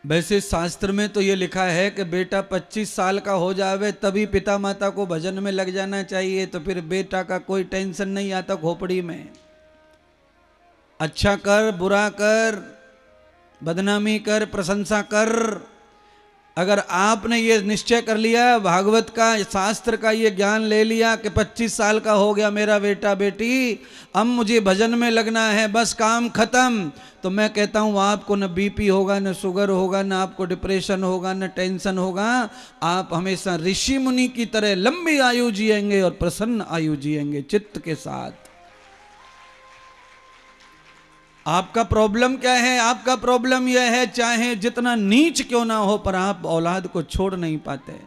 वैसे शास्त्र में तो ये लिखा है कि बेटा 25 साल का हो जावे तभी पिता माता को भजन में लग जाना चाहिए, तो फिर बेटा का कोई टेंशन नहीं आता खोपड़ी में। अच्छा कर, बुरा कर, बदनामी कर, प्रशंसा कर, अगर आपने ये निश्चय कर लिया, भागवत का, शास्त्र का ये ज्ञान ले लिया कि 25 साल का हो गया मेरा बेटा बेटी, अब मुझे भजन में लगना है, बस काम खत्म, तो मैं कहता हूँ आपको न बीपी होगा, न शुगर होगा, न आपको डिप्रेशन होगा, न टेंशन होगा। आप हमेशा ऋषि मुनि की तरह लंबी आयु जिएंगे और प्रसन्न आयु जिएंगे चित्त के साथ। आपका प्रॉब्लम क्या है? आपका प्रॉब्लम यह है, चाहे जितना नीच क्यों ना हो, पर आप औलाद को छोड़ नहीं पाते।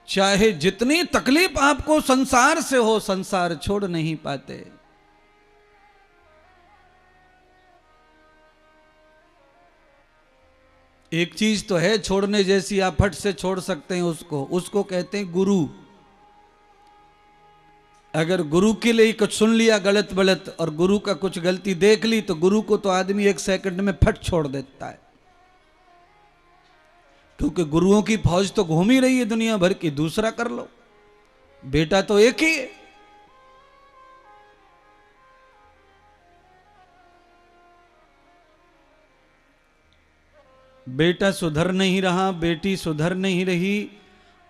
चाहे जितनी तकलीफ आपको संसार से हो, संसार छोड़ नहीं पाते। एक चीज तो है छोड़ने जैसी, आप फट से छोड़ सकते हैं उसको कहते हैं गुरु। अगर गुरु के लिए कुछ सुन लिया गलत बलत और गुरु का कुछ गलती देख ली, तो गुरु को तो आदमी 1 सेकंड में फट छोड़ देता है, क्योंकि गुरुओं की फौज तो घूम ही रही है दुनिया भर की। दूसरा कर लो, बेटा तो एक ही है। बेटा सुधर नहीं रहा, बेटी सुधर नहीं रही,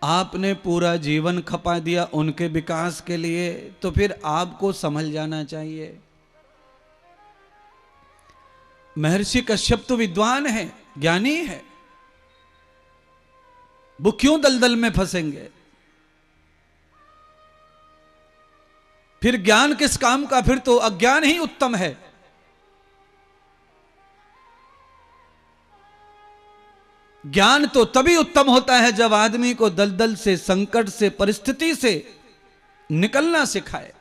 आपने पूरा जीवन खपा दिया उनके विकास के लिए, तो फिर आपको संभल जाना चाहिए। महर्षि कश्यप तो विद्वान है, ज्ञानी है, वो क्यों दलदल में फंसेंगे? फिर ज्ञान किस काम का? फिर तो अज्ञान ही उत्तम है। ज्ञान तो तभी उत्तम होता है जब आदमी को दलदल से, संकट से, परिस्थिति से निकलना सिखाए।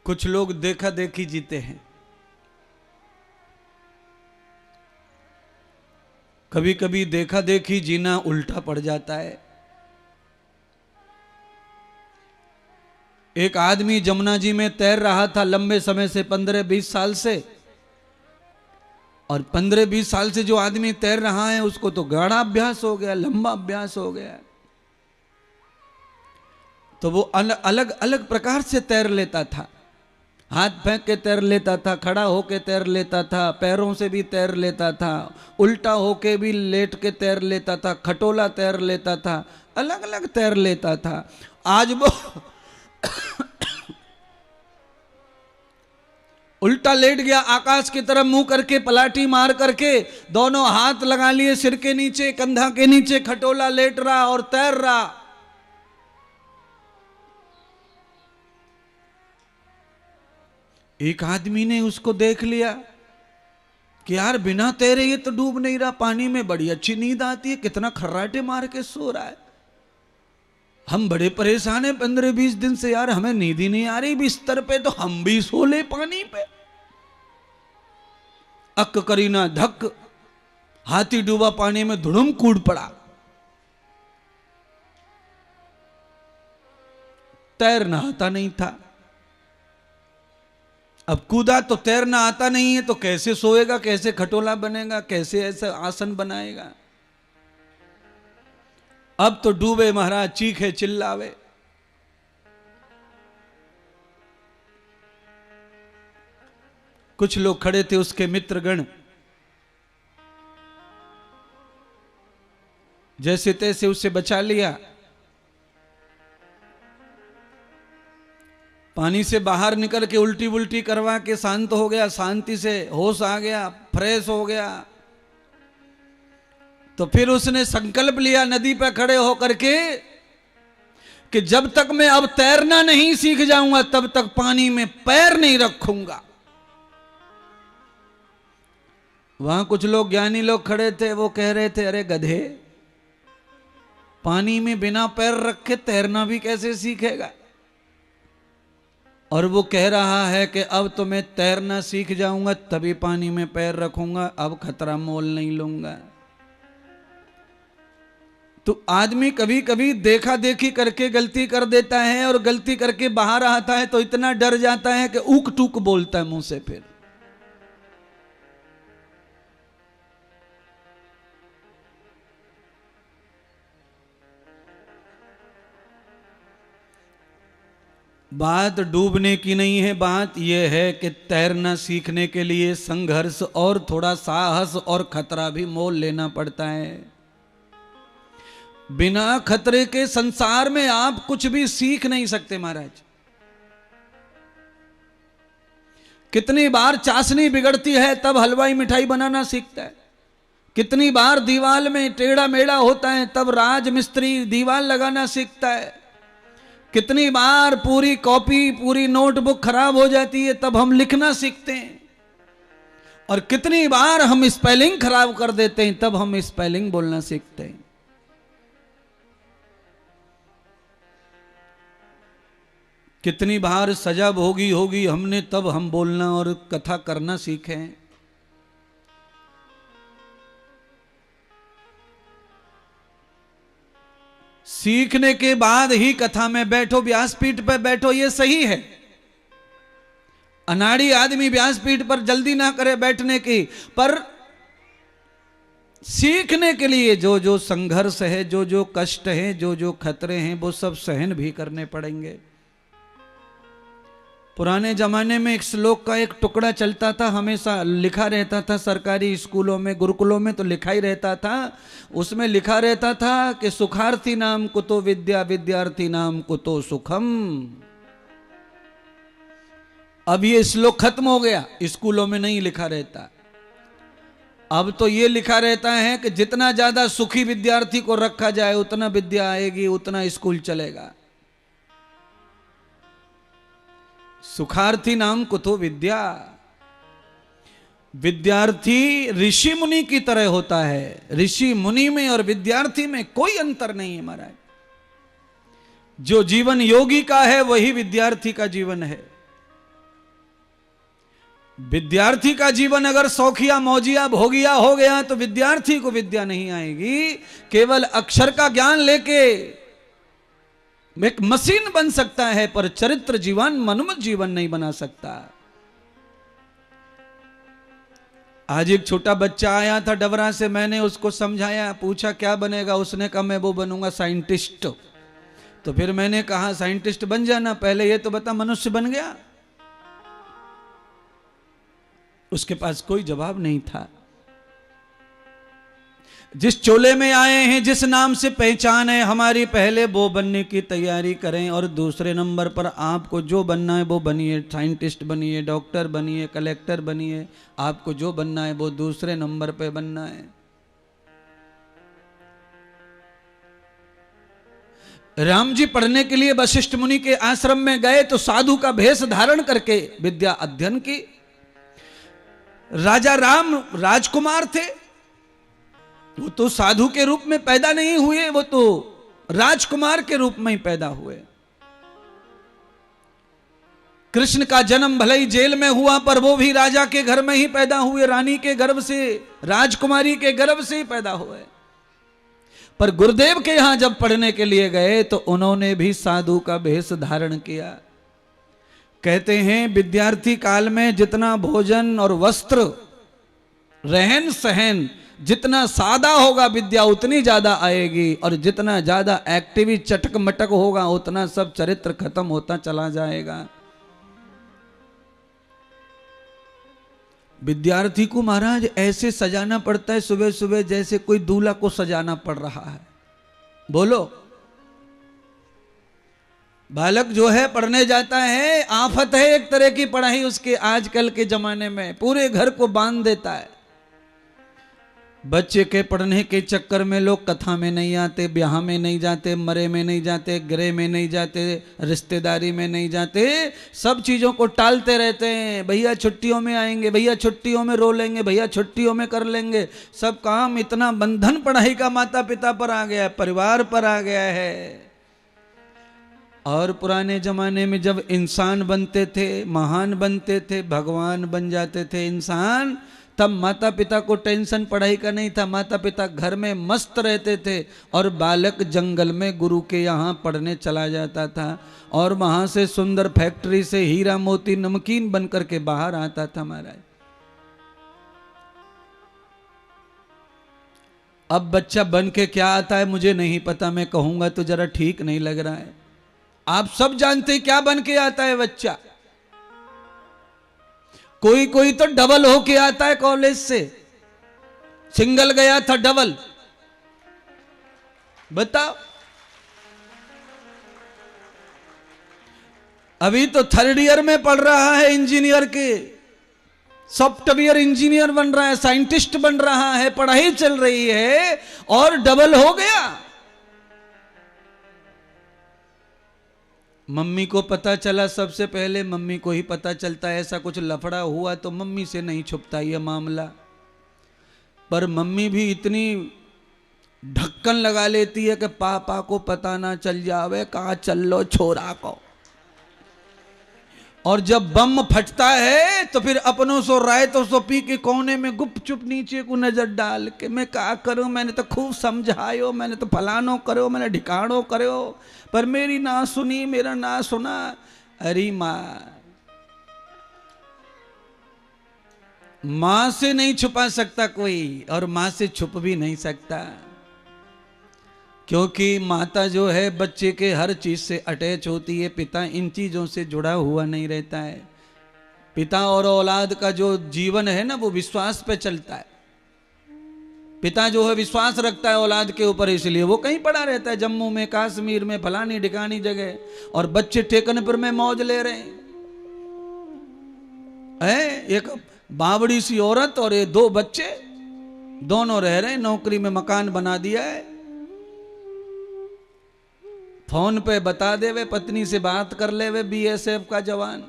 कुछ लोग देखा देखी जीते हैं। कभी कभी देखा देखी जीना उल्टा पड़ जाता है। एक आदमी जमुना जी में तैर रहा था लंबे समय से, 15-20 साल से, और 15-20 साल से जो आदमी तैर रहा है उसको तो गाढ़ा अभ्यास हो गया, लंबा अभ्यास हो गया, तो वो अलग अलग प्रकार से तैर लेता था। हाथ फेंक के तैर लेता था, खड़ा होके तैर लेता था, पैरों से भी तैर लेता था, उल्टा होके भी लेट के तैर लेता था, खटोला तैर लेता था, अलग अलग तैर लेता था। आज वो उल्टा लेट गया, आकाश की तरफ मुंह करके, पलाटी मार करके, दोनों हाथ लगा लिए सिर के नीचे, कंधा के नीचे, खटोला लेट रहा और तैर रहा। एक आदमी ने उसको देख लिया कि यार बिना तैरे ये तो डूब नहीं रहा, पानी में बड़ी अच्छी नींद आती है, कितना खर्राटे मार के सो रहा है। हम बड़े परेशान हैं 15-20 दिन से, यार हमें नींद ही नहीं आ रही बिस्तर पे, तो हम भी सो ले पानी पे। अक करी ना धक, हाथी डूबा पानी में धुड़ुम कूद पड़ा। तैरना आता नहीं था, अब कूदा तो तैरना आता नहीं है, तो कैसे सोएगा, कैसे खटोला बनेगा, कैसे ऐसा आसन बनाएगा? अब तो डूबे महाराज, चीखे चिल्लावे। कुछ लोग खड़े थे उसके मित्रगण, जैसे तैसे उसे बचा लिया, पानी से बाहर निकल के उल्टी उल्टी करवा के शांत हो गया, शांति से होश आ गया, फ्रेश हो गया। तो फिर उसने संकल्प लिया नदी पर खड़े होकर के कि जब तक मैं अब तैरना नहीं सीख जाऊंगा तब तक पानी में पैर नहीं रखूंगा। वहां कुछ लोग ज्ञानी लोग खड़े थे, वो कह रहे थे अरे गधे, पानी में बिना पैर रखे तैरना भी कैसे सीखेगा? और वो कह रहा है कि अब तो मैं तैरना सीख जाऊंगा तभी पानी में पैर रखूंगा, अब खतरा मोल नहीं लूंगा। तो आदमी कभी कभी देखा देखी करके गलती कर देता है, और गलती करके बाहर आता है तो इतना डर जाता है कि ऊक टूक बोलता है मुंह से। फिर बात डूबने की नहीं है, बात यह है कि तैरना सीखने के लिए संघर्ष और थोड़ा साहस और खतरा भी मोल लेना पड़ता है। बिना खतरे के संसार में आप कुछ भी सीख नहीं सकते महाराज। कितनी बार चाशनी बिगड़ती है तब हलवाई मिठाई बनाना सीखता है। कितनी बार दीवार में टेढ़ा मेढ़ा होता है तब राज मिस्त्री दीवार लगाना सीखता है। कितनी बार पूरी कॉपी पूरी नोटबुक खराब हो जाती है तब हम लिखना सीखते हैं। और कितनी बार हम स्पेलिंग खराब कर देते हैं तब हम स्पेलिंग बोलना सीखते हैं। कितनी बार सजा भोगी होगी हमने तब हम बोलना और कथा करना सीखे। सीखने के बाद ही कथा में बैठो, व्यासपीठ पर बैठो, ये सही है। अनाड़ी आदमी व्यासपीठ पर जल्दी ना करे बैठने की, पर सीखने के लिए जो जो संघर्ष है, जो जो कष्ट है, जो जो खतरे हैं, वो सब सहन भी करने पड़ेंगे। पुराने जमाने में एक श्लोक का एक टुकड़ा चलता था, हमेशा लिखा रहता था सरकारी स्कूलों में, गुरुकुलों में तो लिखा ही रहता था। उसमें लिखा रहता था कि सुखार्थी नाम कुतो विद्या, विद्यार्थी नाम कुतो सुखम। अब ये श्लोक खत्म हो गया, स्कूलों में नहीं लिखा रहता। अब तो ये लिखा रहता है कि जितना ज्यादा सुखी विद्यार्थी को रखा जाए उतना विद्या आएगी, उतना स्कूल चलेगा। सुखार्थी नाम कुतो विद्या। विद्यार्थी ऋषि मुनि की तरह होता है। ऋषि मुनि में और विद्यार्थी में कोई अंतर नहीं है महाराज। जो जीवन योगी का है वही विद्यार्थी का जीवन है। विद्यार्थी का जीवन अगर सौखिया मौजिया भोगिया हो गया तो विद्यार्थी को विद्या नहीं आएगी। केवल अक्षर का ज्ञान लेके एक मशीन बन सकता है, पर चरित्र जीवन, मनुमत जीवन नहीं बना सकता। आज एक छोटा बच्चा आया था डबरा से, मैंने उसको समझाया, पूछा क्या बनेगा, उसने कहा मैं वो बनूंगा साइंटिस्ट। तो फिर मैंने कहा साइंटिस्ट बन जाना, पहले ये तो बता मनुष्य बन गया? उसके पास कोई जवाब नहीं था। जिस चोले में आए हैं, जिस नाम से पहचान है हमारी, पहले वो बनने की तैयारी करें, और दूसरे नंबर पर आपको जो बनना है वो बनिए। साइंटिस्ट बनिए, डॉक्टर बनिए, कलेक्टर बनिए, आपको जो बनना है वो दूसरे नंबर पे बनना है। राम जी पढ़ने के लिए वशिष्ठ मुनि के आश्रम में गए तो साधु का भेष धारण करके विद्या अध्ययन की। राजा राम राजकुमार थे, वो तो साधु के रूप में पैदा नहीं हुए, वो तो राजकुमार के रूप में ही पैदा हुए। कृष्ण का जन्म भले ही जेल में हुआ, पर वो भी राजा के घर में ही पैदा हुए, रानी के गर्भ से, राजकुमारी के गर्भ से ही पैदा हुए। पर गुरुदेव के यहां जब पढ़ने के लिए गए तो उन्होंने भी साधु का भेष धारण किया। कहते हैं विद्यार्थी काल में जितना भोजन और वस्त्र, रहन सहन जितना सादा होगा विद्या उतनी ज्यादा आएगी, और जितना ज्यादा एक्टिव चटक मटक होगा उतना सब चरित्र खत्म होता चला जाएगा। विद्यार्थी को महाराज ऐसे सजाना पड़ता है सुबह सुबह जैसे कोई दूल्हा को सजाना पड़ रहा है। बोलो, बालक जो है पढ़ने जाता है, आफत है एक तरह की पढ़ाई उसके आजकल के जमाने में, पूरे घर को बांध देता है। बच्चे के पढ़ने के चक्कर में लोग कथा में नहीं आते, ब्याह में नहीं जाते, मरे में नहीं जाते, गृह में नहीं जाते, रिश्तेदारी में नहीं जाते, सब चीज़ों को टालते रहते हैं। भैया छुट्टियों में आएंगे, भैया छुट्टियों में रो लेंगे, भैया छुट्टियों में कर लेंगे। सब काम, इतना बंधन पढ़ाई का माता पिता पर आ गया है, परिवार पर आ गया है। और पुराने जमाने में जब इंसान बनते थे, महान बनते थे, भगवान बन जाते थे इंसान, तब माता पिता को टेंशन पढ़ाई का नहीं था, माता पिता घर में मस्त रहते थे और बालक जंगल में गुरु के यहाँ पढ़ने चला जाता था और वहाँ से सुंदर फैक्ट्री से हीरा मोती नमकीन बन करके बाहर आता था महाराज। अब बच्चा बन के क्या आता है मुझे नहीं पता, मैं कहूंगा तो जरा ठीक नहीं लग रहा है। आप सब जानते हैं क्या बन के आता है बच्चा। कोई कोई तो डबल होके आता है कॉलेज से, सिंगल गया था डबल। बताओ, अभी तो थर्ड ईयर में पढ़ रहा है, इंजीनियर के सॉफ्टवेयर इंजीनियर बन रहा है, साइंटिस्ट बन रहा है, पढ़ाई चल रही है और डबल हो गया। मम्मी को पता चला, सबसे पहले मम्मी को ही पता चलता है। ऐसा कुछ लफड़ा हुआ तो मम्मी से नहीं छुपता यह मामला, पर मम्मी भी इतनी ढक्कन लगा लेती है कि पापा को पता ना चल जावे, कहाँ चल लो छोरा को। और जब बम फटता है तो फिर अपनों सो राय तो सो पी के कोने में गुपचुप नीचे को नजर डाल के मैं क्या करूं, मैंने तो खूब समझायो, मैंने तो फलानो करो, मैंने ढिकाणो करो, पर मेरी ना सुनी, मेरा ना सुना। अरे मां से नहीं छुपा सकता कोई और मां से छुप भी नहीं सकता, क्योंकि माता जो है बच्चे के हर चीज से अटैच होती है, पिता इन चीजों से जुड़ा हुआ नहीं रहता है। पिता और औलाद का जो जीवन है ना वो विश्वास पे चलता है। पिता जो है विश्वास रखता है औलाद के ऊपर, इसलिए वो कहीं पड़ा रहता है, जम्मू में, कश्मीर में, फलानी ढिकानी जगह, और बच्चे टेकनपुर में मौज ले रहे हैं। एक बावड़ी सी औरत और ये दो बच्चे, दोनों रह रहे हैं, नौकरी में मकान बना दिया है, फोन पे बता दे वे, पत्नी से बात कर ले वे, बीएसएफ का जवान।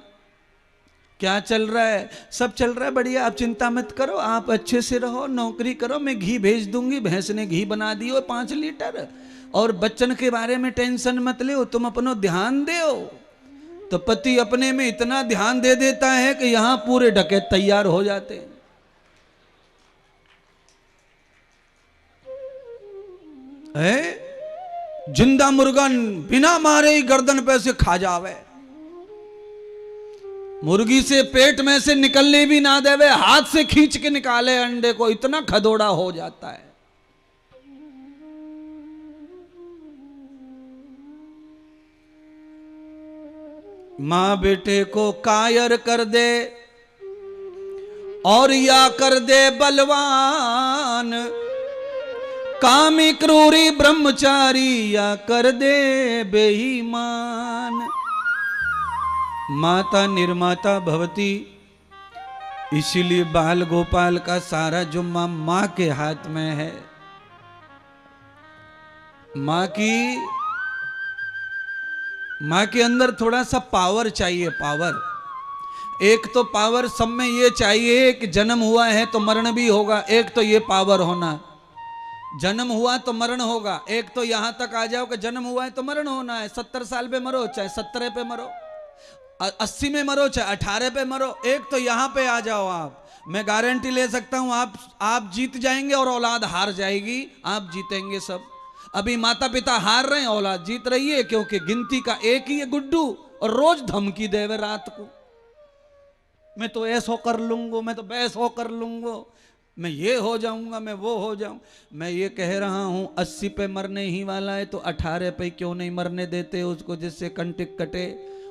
क्या चल रहा है? सब चल रहा है बढ़िया, आप चिंता मत करो, आप अच्छे से रहो, नौकरी करो, मैं घी भेज दूंगी, भैंस ने घी बना दियो 5 लीटर, और बच्चन के बारे में टेंशन मत ले, तुम अपनो ध्यान दो। तो पति अपने में इतना ध्यान दे देता है कि यहां पूरे डकैत तैयार हो जाते हैं। जिंदा मुर्गा बिना मारे ही गर्दन पे से खा जावे, मुर्गी से पेट में से निकलने भी ना देवे, हाथ से खींच के निकाले अंडे को, इतना खदोड़ा हो जाता है। मां बेटे को कायर कर दे और या कर दे बलवान, कामी क्रूरी ब्रह्मचारी या कर दे बेईमान। माता निर्माता भवती, इसीलिए बाल गोपाल का सारा जुम्मा मां के हाथ में है। मां के अंदर थोड़ा सा पावर चाहिए, पावर। एक तो पावर सब में ये चाहिए कि जन्म हुआ है तो मरण भी होगा, एक तो ये पावर होना, जन्म हुआ तो मरण होगा। एक तो यहां तक आ जाओ कि जन्म हुआ है तो मरण होना है, 70 साल पे मरो, चाहे 17 पे मरो, 80 में मरो, चाहे 18 पे मरो, एक तो यहां पे आ जाओ आप। मैं गारंटी ले सकता हूं आप जीत जाएंगे और औलाद हार जाएगी, आप जीतेंगे सब। अभी माता पिता हार रहे हैं, औलाद जीत रही है, क्योंकि गिनती का एक ही है गुड्डू, और रोज धमकी देवे रात को, मैं तो ऐसो कर लूंगा, मैं तो वैसो कर लूंगा, मैं ये हो जाऊंगा, मैं वो हो जाऊं। मैं ये कह रहा हूं 80 पे मरने ही वाला है तो 18 पे क्यों नहीं मरने देते उसको, जिससे कंटिक कटे।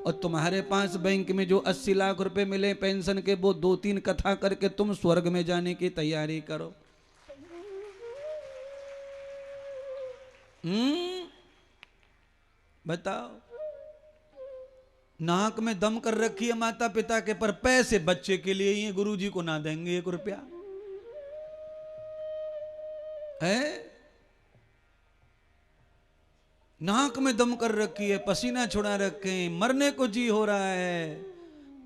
और तुम्हारे पास बैंक में जो 80 लाख रुपए मिले पेंशन के, वो 2-3 कथा करके तुम स्वर्ग में जाने की तैयारी करो। बताओ, नाक में दम कर रखी है माता पिता के, पर पैसे बच्चे के लिए ही गुरुजी को ना देंगे 1 रुपया है। नाक में दम कर रखी है, पसीना छुड़ा रखे हैं, मरने को जी हो रहा है,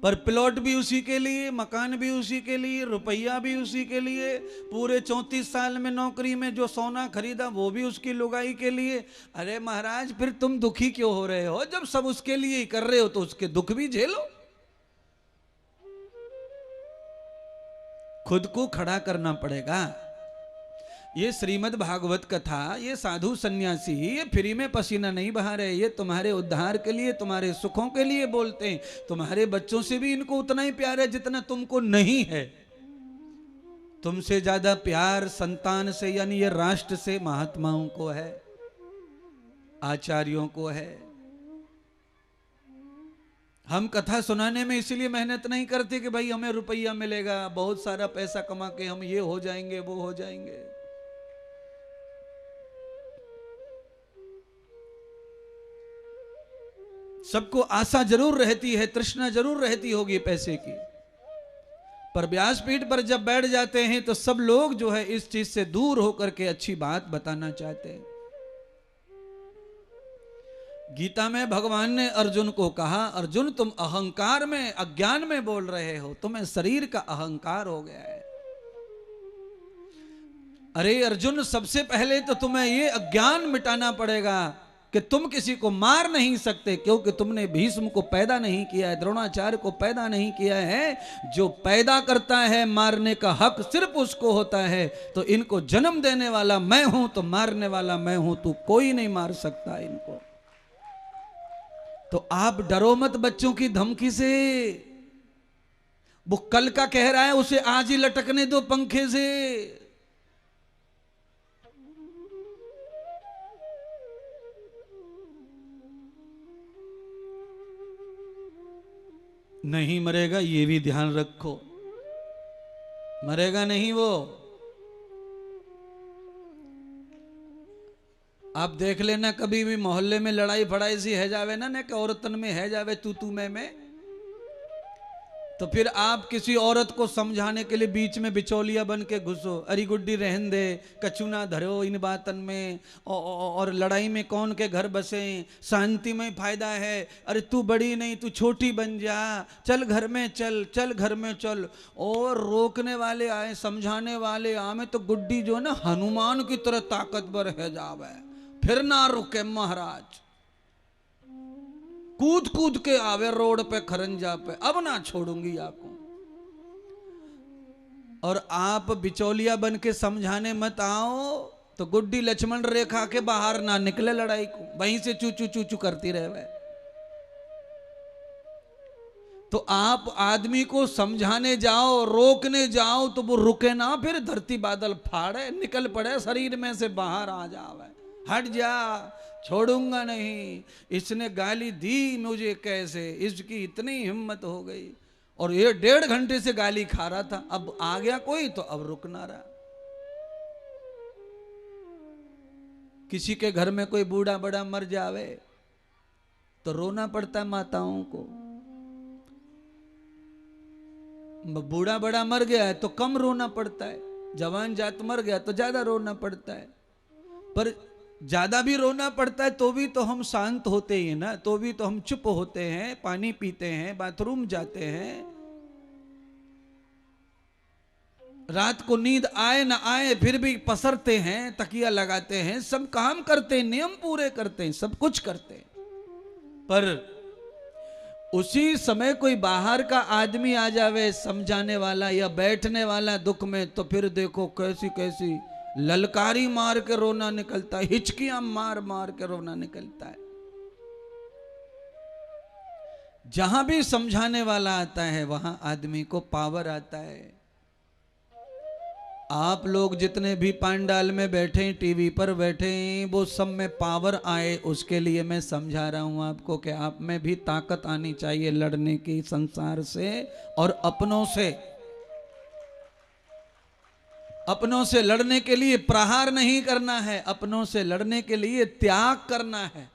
पर प्लॉट भी उसी के लिए, मकान भी उसी के लिए, रुपया भी उसी के लिए, पूरे 34 साल में नौकरी में जो सोना खरीदा वो भी उसकी लुगाई के लिए। अरे महाराज, फिर तुम दुखी क्यों हो रहे हो? जब सब उसके लिए ही कर रहे हो तो उसके दुख भी झेलो। खुद को खड़ा करना पड़ेगा। ये श्रीमद् भागवत कथा, ये साधु सन्यासी ये फ्री में पसीना नहीं बहा रहे, ये तुम्हारे उद्धार के लिए, तुम्हारे सुखों के लिए बोलते हैं। तुम्हारे बच्चों से भी इनको उतना ही प्यार है जितना तुमको नहीं है। तुमसे ज्यादा प्यार संतान से यानी ये राष्ट्र से महात्माओं को है, आचार्यों को है। हम कथा सुनाने में इसलिए मेहनत नहीं करते कि भाई हमें रुपया मिलेगा, बहुत सारा पैसा कमा के हम ये हो जाएंगे वो हो जाएंगे। सबको आशा जरूर रहती है, तृष्णा जरूर रहती होगी पैसे की, पर व्यासपीठ पर जब बैठ जाते हैं तो सब लोग जो है इस चीज से दूर होकर के अच्छी बात बताना चाहते हैं। गीता में भगवान ने अर्जुन को कहा, अर्जुन तुम अहंकार में अज्ञान में बोल रहे हो, तुम्हें शरीर का अहंकार हो गया है। अरे अर्जुन, सबसे पहले तो तुम्हें ये अज्ञान मिटाना पड़ेगा कि तुम किसी को मार नहीं सकते, क्योंकि तुमने भीष्म को पैदा नहीं किया है, द्रोणाचार्य को पैदा नहीं किया है। जो पैदा करता है मारने का हक सिर्फ उसको होता है। तो इनको जन्म देने वाला मैं हूं तो मारने वाला मैं हूं, तू कोई नहीं मार सकता इनको। तो आप डरो मत बच्चों की धमकी से। वो कल का कह रहा है उसे आज ही लटकने दो पंखे से। नहीं मरेगा ये भी ध्यान रखो, मरेगा नहीं वो। आप देख लेना कभी भी मोहल्ले में लड़ाई फड़ाई सी है जावे ना कि औरतन में है जावे तू में, तो फिर आप किसी औरत को समझाने के लिए बीच में बिचौलिया बन के घुसो। अरे गुड्डी रहन दे, कछु ना धरो इन बातन में, और लड़ाई में कौन के घर बसे, शांति में फायदा है। अरे तू बड़ी नहीं तू छोटी बन जा, चल घर में चल, चल घर में चल। और रोकने वाले आए, समझाने वाले आए, तो गुड्डी जो है ना हनुमान की तरह ताकतवर है जावे, फिर ना रुके महाराज, कूद कूद के आवे रोड पे खरंजा पे, अब ना छोड़ूंगी आपको। और आप बिचौलिया बन के समझाने मत आओ तो गुड्डी लक्ष्मण रेखा के बाहर ना निकले लड़ाई को, वहीं से चू चू चू चू करती रहे। तो आप आदमी को समझाने जाओ, रोकने जाओ तो वो रुके ना, फिर धरती बादल फाड़े, निकल पड़े शरीर में से बाहर आ जावे। हट जा, छोड़ूंगा नहीं। इसने गाली दी मुझे कैसे, इसकी इतनी हिम्मत हो गई। और ये 1.5 घंटे से गाली खा रहा था, अब आ गया कोई तो अब रुक ना रहा। किसी के घर में कोई बूढ़ा बड़ा मर जावे तो रोना पड़ता है माताओं को। बूढ़ा बड़ा मर गया है तो कम रोना पड़ता है, जवान जात मर गया तो ज्यादा रोना पड़ता है। पर ज्यादा भी रोना पड़ता है तो भी तो हम शांत होते ही ना, तो भी तो हम चुप होते हैं, पानी पीते हैं, बाथरूम जाते हैं। रात को नींद आए ना आए फिर भी पसरते हैं, तकिया लगाते हैं, सब काम करते हैं, नियम पूरे करते हैं, सब कुछ करते हैं। पर उसी समय कोई बाहर का आदमी आ जावे समझाने वाला या बैठने वाला दुख में, तो फिर देखो कैसी कैसी ललकारी मार के रोना निकलता है, हिचकियां मार मार के रोना निकलता है। जहां भी समझाने वाला आता है वहां आदमी को पावर आता है। आप लोग जितने भी पंडाल में बैठे, टीवी पर बैठे, वो सब में पावर आए उसके लिए मैं समझा रहा हूं आपको कि आप में भी ताकत आनी चाहिए लड़ने की संसार से और अपनों से। अपनों से लड़ने के लिए प्रहार नहीं करना है, अपनों से लड़ने के लिए त्याग करना है।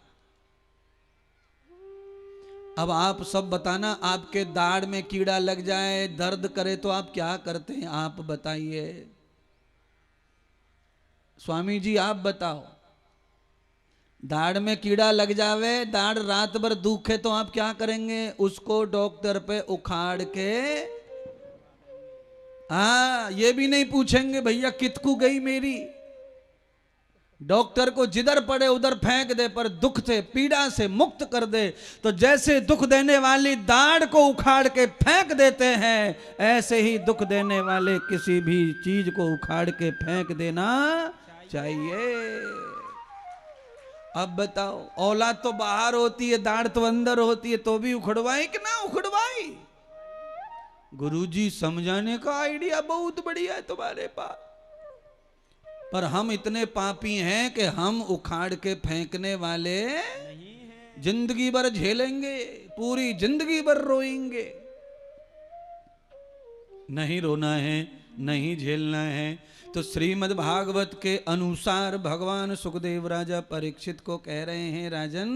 अब आप सब बताना, आपके दाढ़ में कीड़ा लग जाए, दर्द करे तो आप क्या करते हैं? आप बताइए स्वामी जी, आप बताओ। दाढ़ में कीड़ा लग जावे, दाढ़ रात भर दुखे तो आप क्या करेंगे? उसको डॉक्टर पे उखाड़ के, हाँ, ये भी नहीं पूछेंगे भैया कितकू गई मेरी, डॉक्टर को जिधर पड़े उधर फेंक दे, पर दुख से पीड़ा से मुक्त कर दे। तो जैसे दुख देने वाली दाढ़ को उखाड़ के फेंक देते हैं, ऐसे ही दुख देने वाले किसी भी चीज को उखाड़ के फेंक देना चाहिए। अब बताओ, औलाद तो बाहर होती है, दाढ़ तो अंदर होती है, तो भी उखड़वाई कि ना उखड़वाई? गुरुजी समझाने का आइडिया बहुत बढ़िया है तुम्हारे पास, पर हम इतने पापी हैं कि हम उखाड़ के फेंकने वाले जिंदगी भर झेलेंगे, पूरी जिंदगी भर रोएंगे। नहीं रोना है, नहीं झेलना है। तो श्रीमद् भागवत के अनुसार भगवान सुखदेव राजा परीक्षित को कह रहे हैं, राजन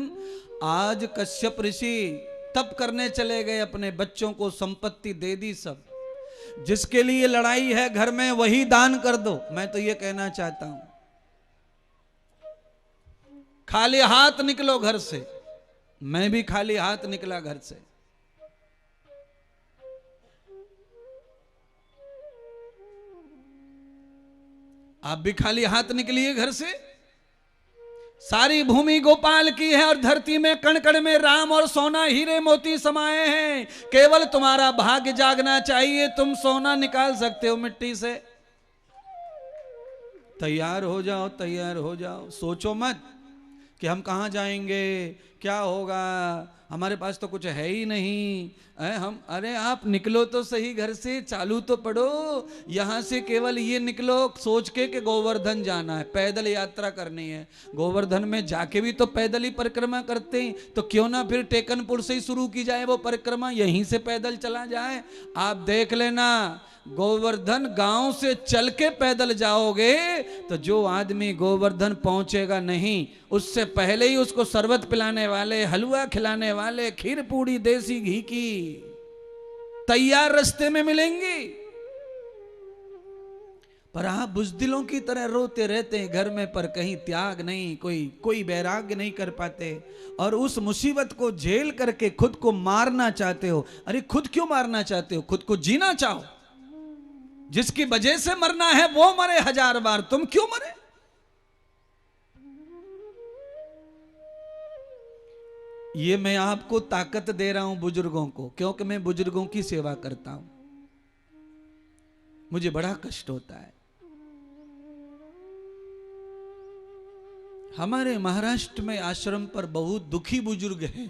आज कश्यप ऋषि तप करने चले गए, अपने बच्चों को संपत्ति दे दी सब। जिसके लिए लड़ाई है घर में वही दान कर दो। मैं तो ये कहना चाहता हूं, खाली हाथ निकलो घर से। मैं भी खाली हाथ निकला घर से। आप भी खाली हाथ निकलिए घर से। सारी भूमि गोपाल की है और धरती में कण कण में राम और सोना हीरे मोती समाये हैं। केवल तुम्हारा भाग्य जागना चाहिए, तुम सोना निकाल सकते हो मिट्टी से। तैयार हो जाओ, तैयार हो जाओ। सोचो मत कि हम कहां जाएंगे, क्या होगा, हमारे पास तो कुछ है ही नहीं। अरे आप निकलो तो सही घर से, चालू तो पढ़ो। यहां से केवल ये निकलो सोच के कि गोवर्धन जाना है, पैदल यात्रा करनी है। गोवर्धन में जाके भी तो पैदल ही परिक्रमा करते हैं, तो क्यों ना फिर टेकनपुर से ही शुरू की जाए वो परिक्रमा, यहीं से पैदल चला जाए। आप देख लेना, गोवर्धन गांव से चल के पैदल जाओगे तो जो आदमी गोवर्धन पहुंचेगा नहीं, उससे पहले ही उसको शरबत पिलाने वाले, हलवा खिलाने वाले, खीर पूड़ी देसी घी की तैयार रास्ते में मिलेंगी। पर आप बुजदिलों की तरह रोते रहते हैं घर में, पर कहीं त्याग नहीं, कोई वैराग्य नहीं कर पाते। और उस मुसीबत को झेल करके खुद को मारना चाहते हो। अरे खुद क्यों मारना चाहते हो? खुद को जीना चाहो। जिसकी वजह से मरना है वो मरे 1000 बार, तुम क्यों मरे? ये मैं आपको ताकत दे रहा हूं बुजुर्गों को, क्योंकि मैं बुजुर्गों की सेवा करता हूं। मुझे बड़ा कष्ट होता है। हमारे महाराष्ट्र में आश्रम पर बहुत दुखी बुजुर्ग हैं।